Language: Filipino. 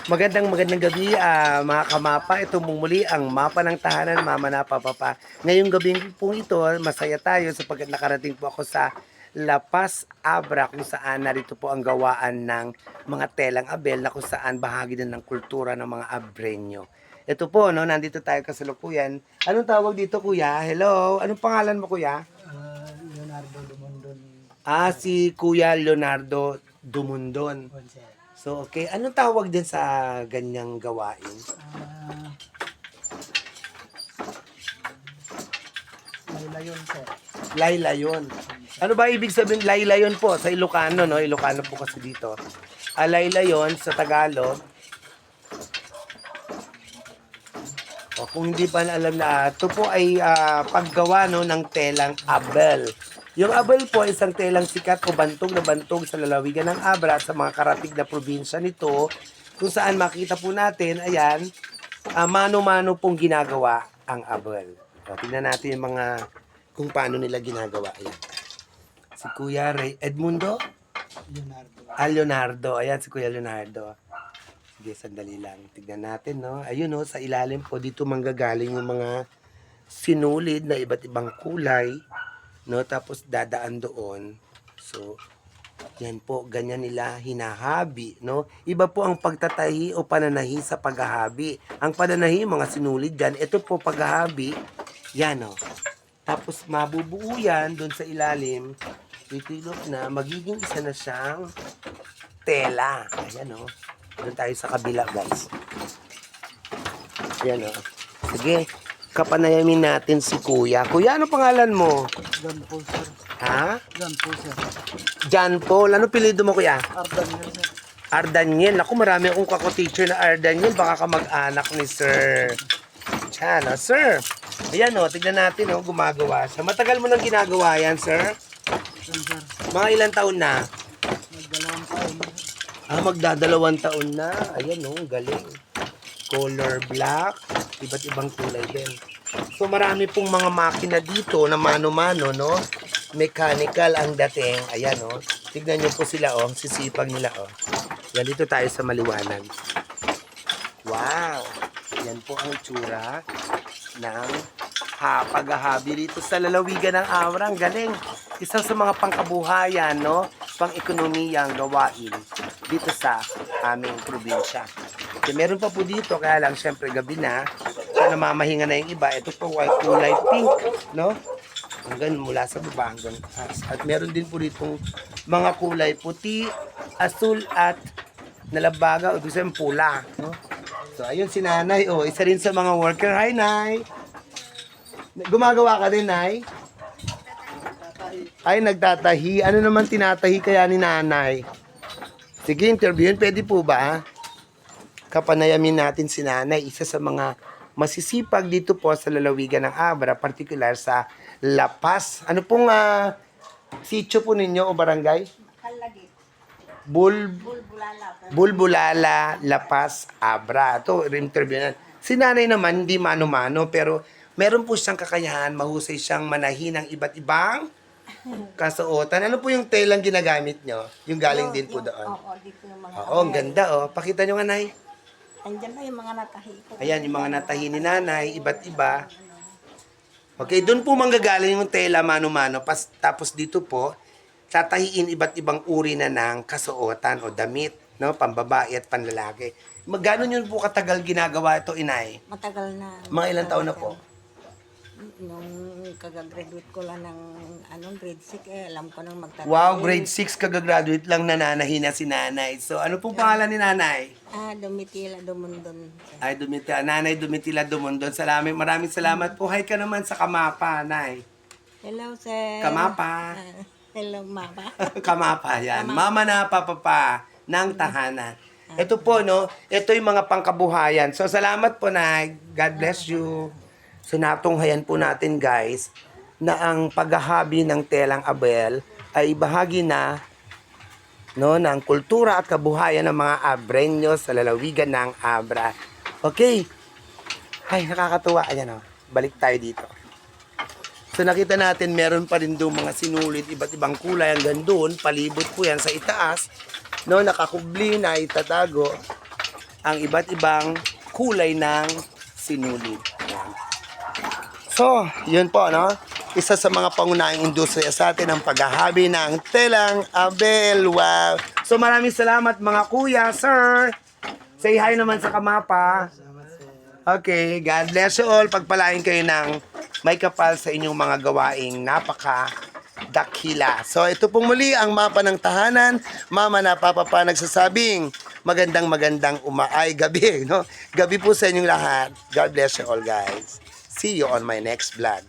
Magandang gabi, mga kamapa. Ito muli ang mapa ng tahanan, Mama na Papa. Ngayong gabi pong ito, masaya tayo sapagkat nakarating po ako sa La Paz, Abra, kung saan narito po ang gawaan ng mga telang abel na kung saan bahagi din ng kultura ng mga Abreño. Ito po, no, nandito tayo kasalukuyan. Anong tawag dito, kuya? Hello? Anong pangalan mo, kuya? Leonardo Dumondon Si Kuya Leonardo Dumundon. Ponce. So, okay. Anong tawag din sa ganyang gawain? Laylayon sir. Laylayon. Ano ba ibig sabihin laylayon po sa Ilocano, no? Ilocano po kasi dito. Laylayon sa Tagalog. O kung hindi pa alam na, ito po ay paggawa no, ng telang abel. Yung abel po ay isang telang sikat o bantog na bantog sa lalawigan ng Abra at sa mga karatig na probinsya nito, kung saan makita po natin, ayan, mano-mano pong ginagawa ang abel. So, tingnan natin yung mga kung paano nila ginagawa. Ayan. Si Kuya Ray Edmundo? Leonardo. Leonardo. Ayan, si Kuya Leonardo. Sige, sandali lang. Tignan natin, no? Ayun, no, sa ilalim po, dito manggagaling yung mga sinulid na iba't ibang kulay, no? Tapos dadaan doon. So, yan po, ganyan nila hinahabi, no? Iba po ang pagtatahi o pananahi sa paghahabi. Ang pananahi, mga sinulid yan. Ito po paghahabi, yan, no? Tapos mabubuo yan doon sa ilalim. Titilok na, magiging isa na siyang tela. Ayan, no? Doon tayo sa kabila, guys. Ayan, no? Sige, kapanayamin natin si Kuya. Kuya, ano pangalan mo? John Paul sir. Ha? John Paul sir. John Paul. Ano pilido mo, Kuya? Ardaniel sir. Ardaniel. Ako, marami akong kako-teacher na Ardaniel. Baka ka mag-anak ni Sir. Diyan, Sir. Ayan, o. Tignan natin, o. Gumagawa siya. Matagal mo nang ginagawa yan, Sir? John sir. Mga ilang taon na? Magdalawang taon. Magdadalawang taon na. Ayan, o. Galing. Color black. Iba't ibang kulay din. So, marami pong mga makina dito na mano-mano, no? Mechanical ang dating. Ayan, o. Tignan nyo po sila, o. Sisipag nila, o. Yan, dito tayo sa maliwanag. Wow! Yan po ang itsura ng paghahabi dito sa lalawigan ng Abra. Ang galing. Isa sa mga pangkabuhayan, no? Pang-ekonomiyang gawain dito sa aming probinsya. So, meron pa po dito, kaya lang syempre gabi na. So, namamahinga na yung iba. Ito po ay kulay pink, no? Hanggang mula sa baba hanggang taas. At meron din po dito mga kulay puti, asul at nalabaga o gusto yung pula, no? So, ayun si Nanay. Oh, isa rin sa mga worker. Hi, Nay! Gumagawa ka din, Nay? Ay, nagtatahi. Ano naman tinatahi kaya ni Nanay? Sige, interviewin. Pwede po ba? Kapanayamin natin si Nanay. Isa sa mga masisipag dito po sa lalawigan ng Abra, particular sa La Paz. Ano pong sitio po ninyo o barangay? Kalagi. Bulbulala, La Paz, Abra. Ito, interview na. Si Nanay naman, hindi mano-mano, pero meron po siyang kakayahan, mahusay siyang manahin ng iba't ibang kasuotan. Ano po yung telang ginagamit nyo? Yung galing din po doon. Oo, dito yung mga... Oo, ang ganda, oh. Pakita nyo nga, Nay. Andyan na yung mga natahi ko. Ayan, yung mga natahi ni Nanay, iba't iba. Okay, doon po manggagaling yung tela mano-mano. Tapos dito po, tatahiin iba't ibang uri na ng kasuotan o damit, no? Pambabae at panlalaki. Magkano nyo po katagal ginagawa ito, Inay? Matagal na. Mga ilang taon na po? Nung kagagraduate ko lang ng grade 6, alam ko nang magtatahi. Wow, grade 6 kagagraduate lang nananahi na si Nanay. So, ano pong pangalan ni Nanay? Domitila Dumundon. Ay, Nanay Dumitila Dumondon. Maraming salamat po. Hi ka naman sa Kamapa, Nay. Hello, sir. Kamapa. Hello, mama. Kamapa, yan. Mama na papa ng tahanan. Ito po, no? Ito yung mga pangkabuhayan. So, salamat po, Nay. God bless you. So, natunghayan po natin, guys, na ang paghahabi ng telang abel ay bahagi na, no, ng kultura at kabuhayan ng mga Abreño sa lalawigan ng Abra. Okay. Ay, nakakatuwa. Ayan, oh. Balik tayo dito. So nakita natin meron pa rin doon mga sinulit, iba't ibang kulay hanggang doon, palibot po yan sa itaas, no, nakakubli na itatago. ang iba't ibang kulay ng sinulid. Ayan. So, yun po, no? Isa sa mga pangunahing industriya sa atin ang paghahabi ng telang abel. Wow! So, maraming salamat mga kuya, sir. Say hi naman sa kamapa. Okay, God bless you all. Pagpalain kayo ng may kapal sa inyong mga gawaing napaka-dakila. So, ito pong muli ang mapa ng tahanan. Mama na Papa pa nagsasabing magandang gabi, no? Gabi po sa inyong lahat. God bless you all, guys. See you on my next vlog.